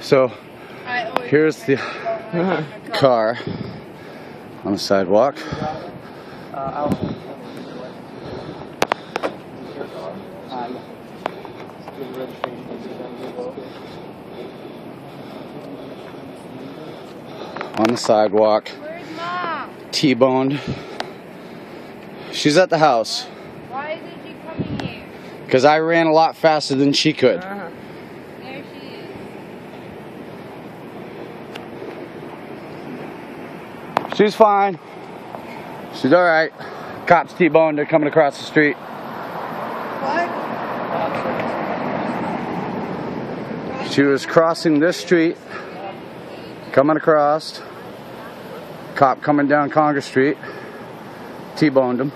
So here's the car on the sidewalk. On the sidewalk. T-boned. She's at the house. Why isn't she coming here? Because I ran a lot faster than she could. There she is. She's fine. She's alright. Cops T-boned her coming across the street. What? She was crossing this street, coming across. Cop coming down Congress Street. T-boned him.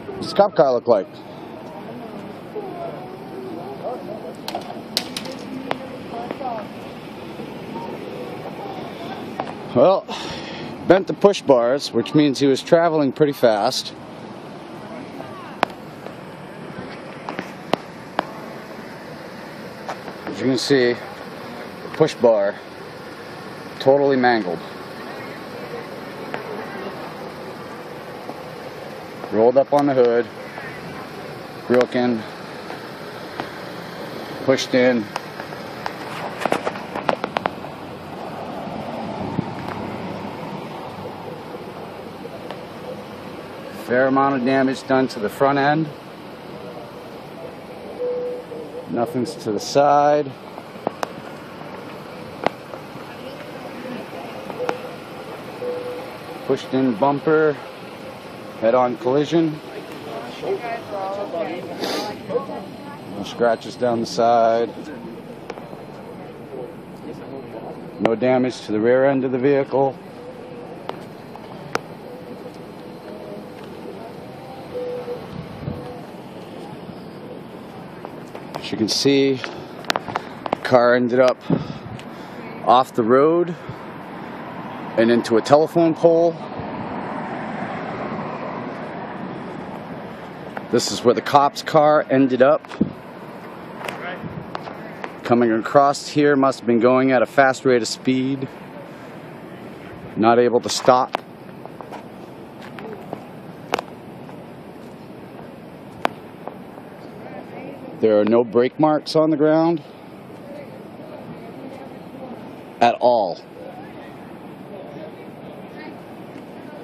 What's this cop car look like? Well, bent the push bars, which means he was traveling pretty fast. As you can see, the push bar totally mangled. Rolled up on the hood, broken, pushed in. Fair amount of damage done to the front end. Nothing's to the side. Pushed in bumper, head-on collision. No scratches down the side. No damage to the rear end of the vehicle. As you can see, the car ended up off the road and into a telephone pole. This is where the cop's car ended up. Coming across here, must have been going at a fast rate of speed. Not able to stop. There are no brake marks on the ground at all.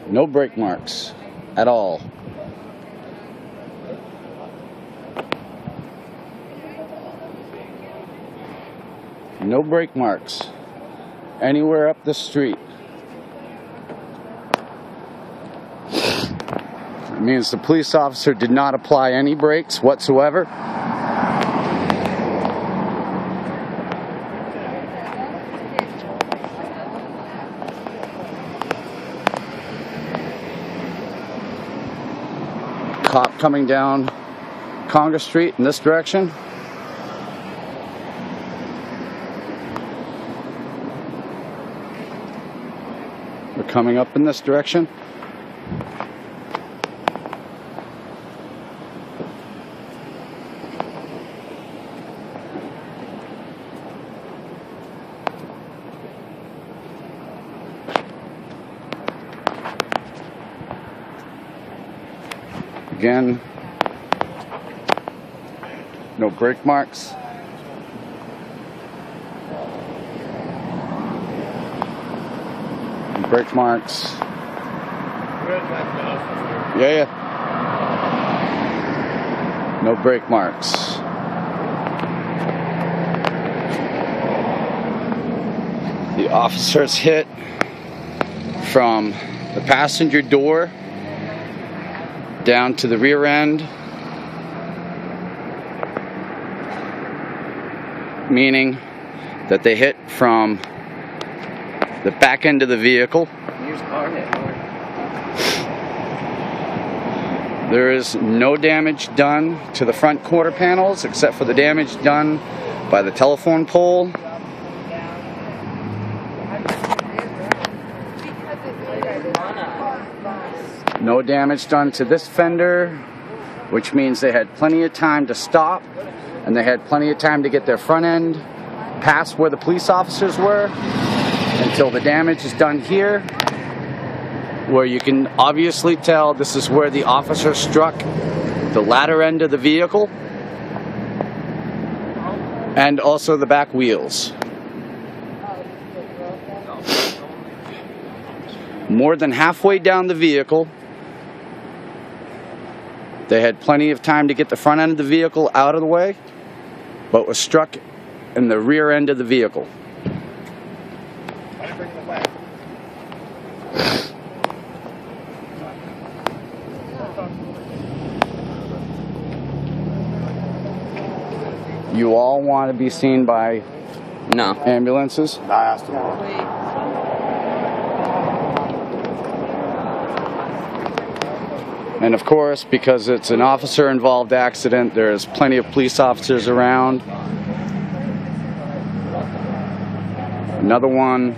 No brake marks at all. No brake marks anywhere up the street. It means the police officer did not apply any brakes whatsoever. Cop coming down Congress Street in this direction. We're coming up in this direction. Again, no brake marks. Brake marks. Yeah. No brake marks. The officer's hit from the passenger door down to the rear end, meaning that they hit from the back end of the vehicle. There is no damage done to the front quarter panels except for the damage done by the telephone pole. No damage done to this fender, which means they had plenty of time to stop, and they had plenty of time to get their front end past where the police officers were until the damage is done here, where you can obviously tell this is where the officer struck the ladder end of the vehicle and also the back wheels. More than halfway down the vehicle, they had plenty of time to get the front end of the vehicle out of the way, but was struck in the rear end of the vehicle. You all want to be seen by ambulances? I asked him. And of course, because it's an officer-involved accident, there's plenty of police officers around. Another one.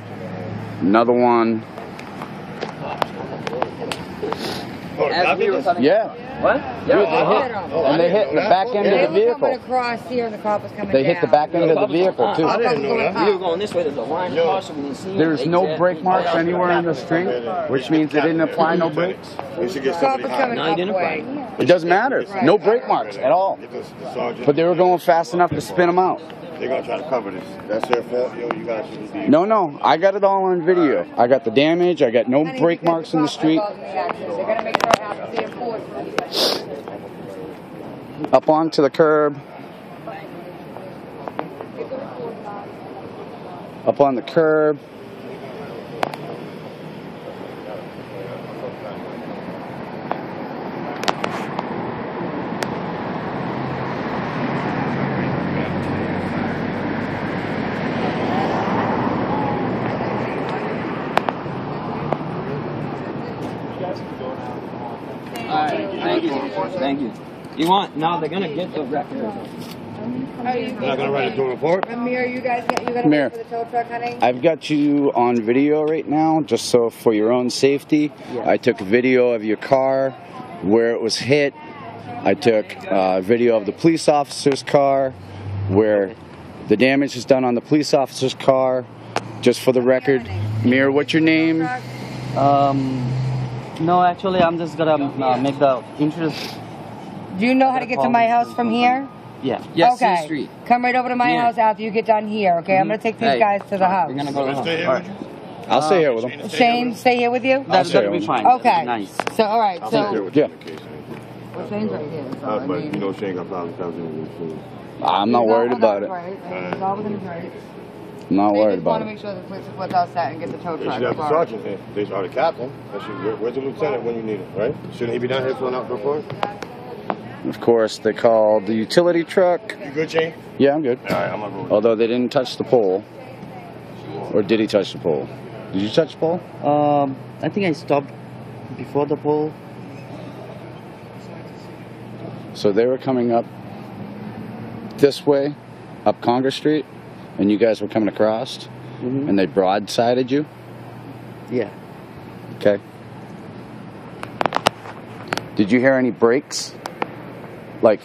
Another one. Yeah. What? And they hit the back end of the vehicle. Across here, and the cop was coming They hit the back end of the vehicle too. I didn't know that. You were going this way, there's a line of cars we didn't see. There's no brake marks anywhere in the street, which means they didn't apply no brakes. We should get Cop somebody was high. coming No, you didn't halfway. It doesn't matter. No brake marks at all. Get the sergeant. But they were going fast enough to spin them out. They're gonna try to cover this. That's their fault. Yo, you guys should be. No, I got it all on video. I got the damage. I got no brake marks in the street. They're gonna make sure it happens to enforcement. Up onto the curb. Up on the curb. Thank you. Thank you. You want? No, they're gonna get the record. You're not gonna write a total report? Amir, you gonna Amir. wait for the tow truck, honey? I've got you on video right now, just so for your own safety. I took a video of your car, where it was hit. I took a video of the police officer's car, where the damage is done on the police officer's car. Just for the record, Amir, what's your name? No, actually, I'm just gonna make the interest. Do you know how to get to my house from here? Yeah. Yes, Okay. C Street. Come right over to my Yeah. house after you get done here, okay? I'm gonna take these Hey, guys to the house. We're gonna go to the Stay here house. with you? I'll stay here with him. Shane, stay here with you? That'll be fine. Okay. Nice. So, all right. I'll stay here So, with you Yeah. in the case. well, Shane's right here. So, I But mean, you know Shane got probably comes in with you. I'm not worried about it. It's all within his rights. I'm not They worried just want about to it. make sure the police report all set and get the tow They truck. should have the sergeant here. They are the captain. Where's the lieutenant when you need him, right? Shouldn't he be down here filling out the report? Of course, they called the utility truck. You good, Shane? Yeah, I'm good. All right, I'm gonna roll. Although they didn't touch the pole. Or did he touch the pole? Did you touch the pole? I think I stopped before the pole. So they were coming up this way, up Congress Street, and you guys were coming across, and they broadsided you? Yeah. Okay. Did you hear any brakes? Like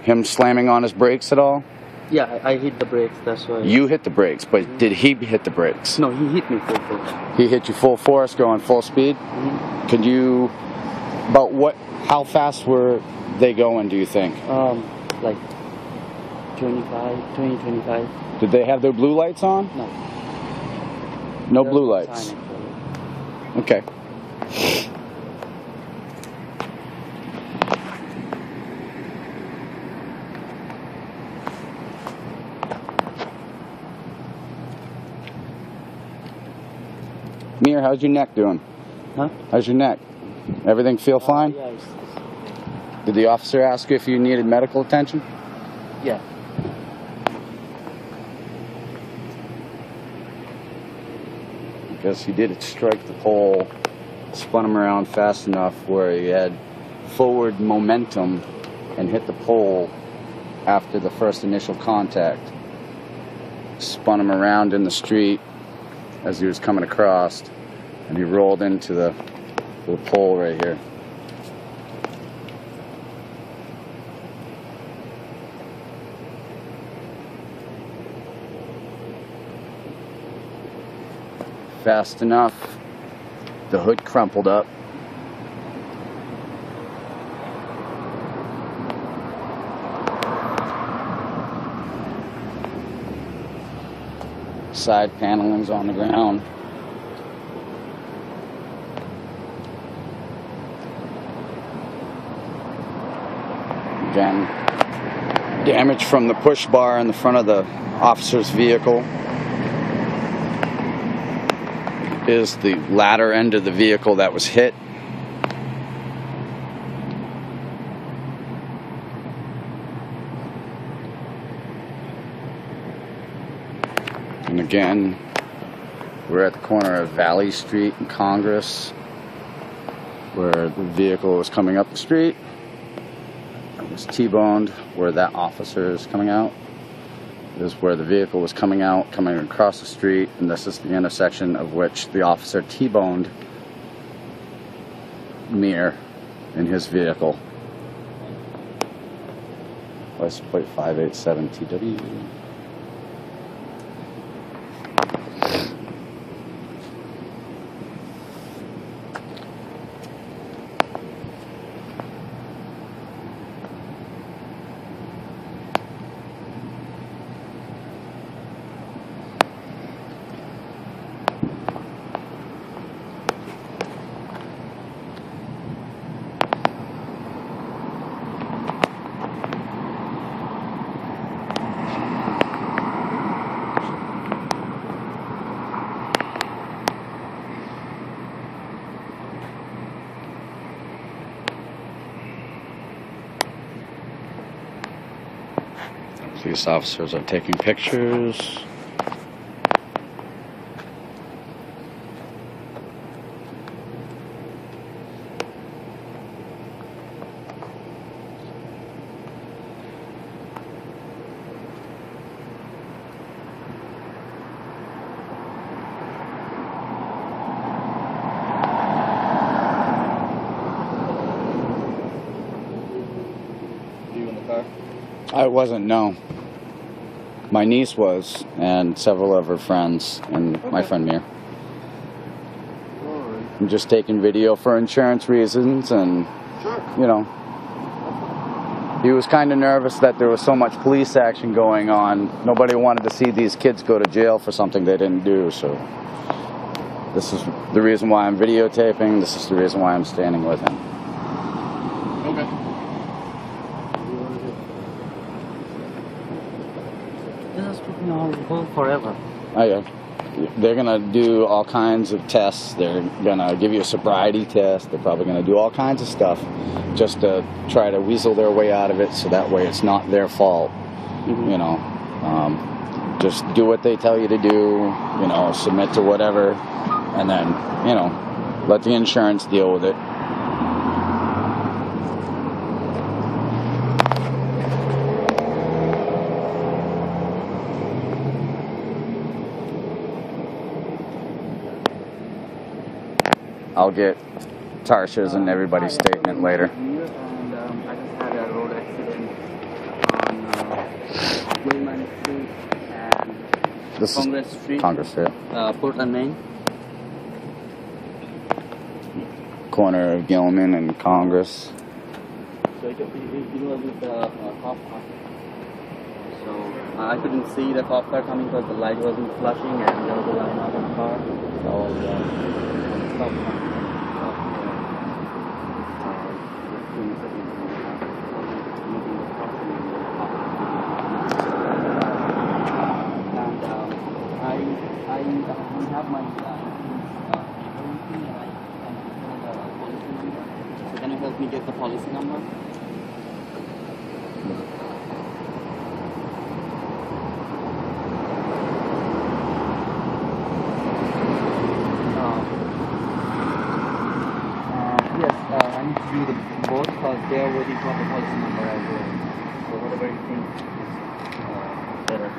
him slamming on his brakes at all? Yeah, I hit the brakes. That's why. You hit the brakes, but did he hit the brakes? No, he hit me full force. He hit you full force, going full speed? Could you, about what, how fast were they going, do you think? Like 25. Did they have their blue lights on? No. No There blue was a lights. sign, actually. Okay. Mir, how's your neck doing? Huh? How's your neck? Everything feel fine? Yeah. Did the officer ask you if you needed medical attention? Yeah. Because he did strike the pole, spun him around fast enough where he had forward momentum and hit the pole after the first initial contact. Spun him around in the street as he was coming across, and he rolled into the pole right here. fast enough. The hood crumpled up. Side paneling's on the ground. Again, damage from the push bar in the front of the officer's vehicle. Is the latter end of the vehicle that was hit. And again, we're at the corner of Valley Street and Congress, where the vehicle was coming up the street. It was T-boned where that officer is coming out. This is where the vehicle was coming out, coming across the street, and this is the intersection of which the officer T-boned near in his vehicle. License plate 587 TW. Police officers are taking pictures. You in the car? I wasn't, no. My niece was, and several of her friends, and my friend Mir. I'm just taking video for insurance reasons, and, you know, he was kind of nervous that there was so much police action going on. Nobody wanted to see these kids go to jail for something they didn't do, so this is the reason why I'm videotaping. This is the reason why I'm standing with him. Okay. Just put me on hold forever. Oh, yeah. They're going to do all kinds of tests. They're going to give you a sobriety test. They're probably going to do all kinds of stuff just to try to weasel their way out of it, so that way it's not their fault. You know, just do what they tell you to do, you know, submit to whatever, and then, you know, let the insurance deal with it. I'll get Tarsha's and everybody's statement later. And I just had a road accident on Maine Street and This Congress is Street, Congress Street. Portland, Maine. Corner of Gilman and Congress. So it was with the cop car. So I couldn't see the cop car coming because the light wasn't flashing and there was a line out of the car. So I was stopped. I have my so can you help me get the policy number? Yes, I need to do the both because they already got the policy number as well. So whatever you think is better.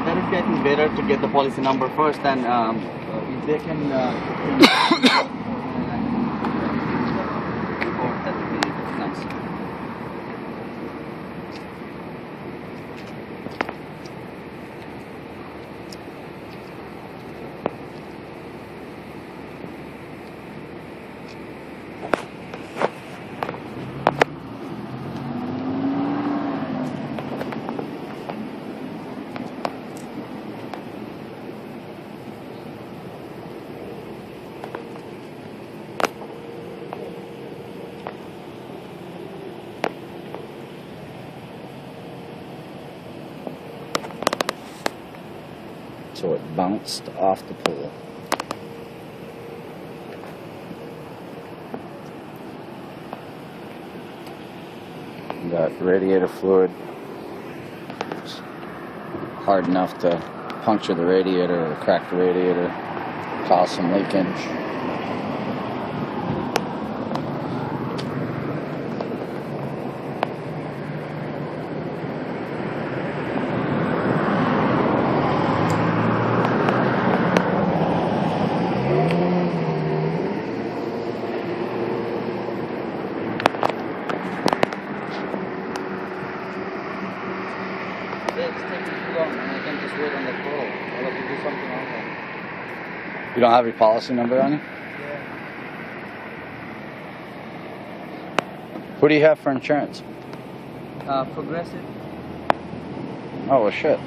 That is getting better to get the policy number first, and if they can report that so it bounced off the pole. Got radiator fluid. It's hard enough to puncture the radiator or crack the radiator, cause some leakage. It's taking too long, and I can just wait on the call. I'll have to do something on that. You don't have your policy number on you? Yeah. Who do you have for insurance? Progressive? Oh, well, shit.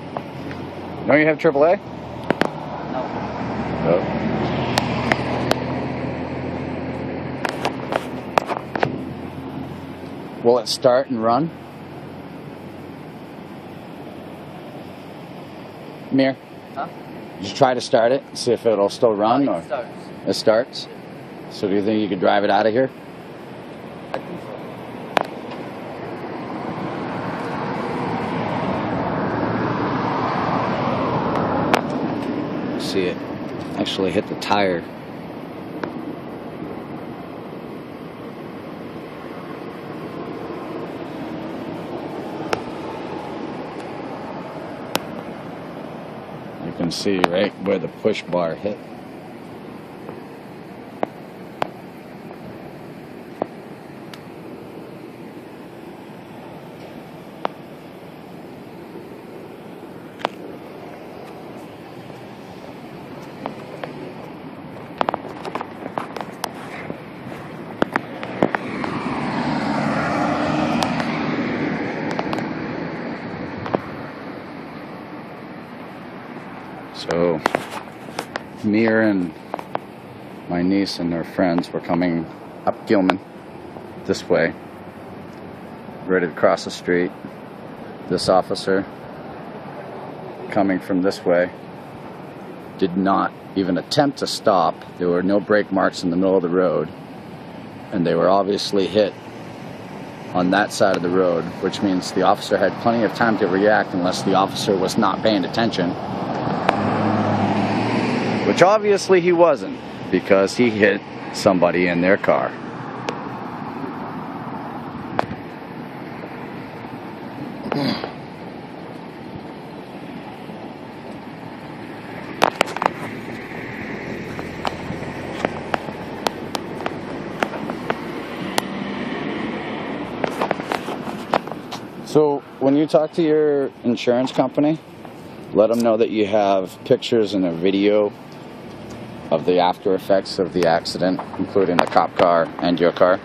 Don't you have AAA? No. Oh. Will it start and run? Mir, Huh? just try to start it, see if it'll still run, It or starts. it starts. So do you think you could drive it out of here? I think so. See it actually hit the tire. You can see right where the push bar hit. So, Mir and my niece and their friends were coming up Gilman this way, ready to cross the street. This officer, coming from this way, did not even attempt to stop. There were no brake marks in the middle of the road, and they were obviously hit on that side of the road, which means the officer had plenty of time to react unless the officer was not paying attention. Which obviously he wasn't, because he hit somebody in their car. So when you talk to your insurance company, let them know that you have pictures and a video of the after effects of the accident, including the cop car and your car.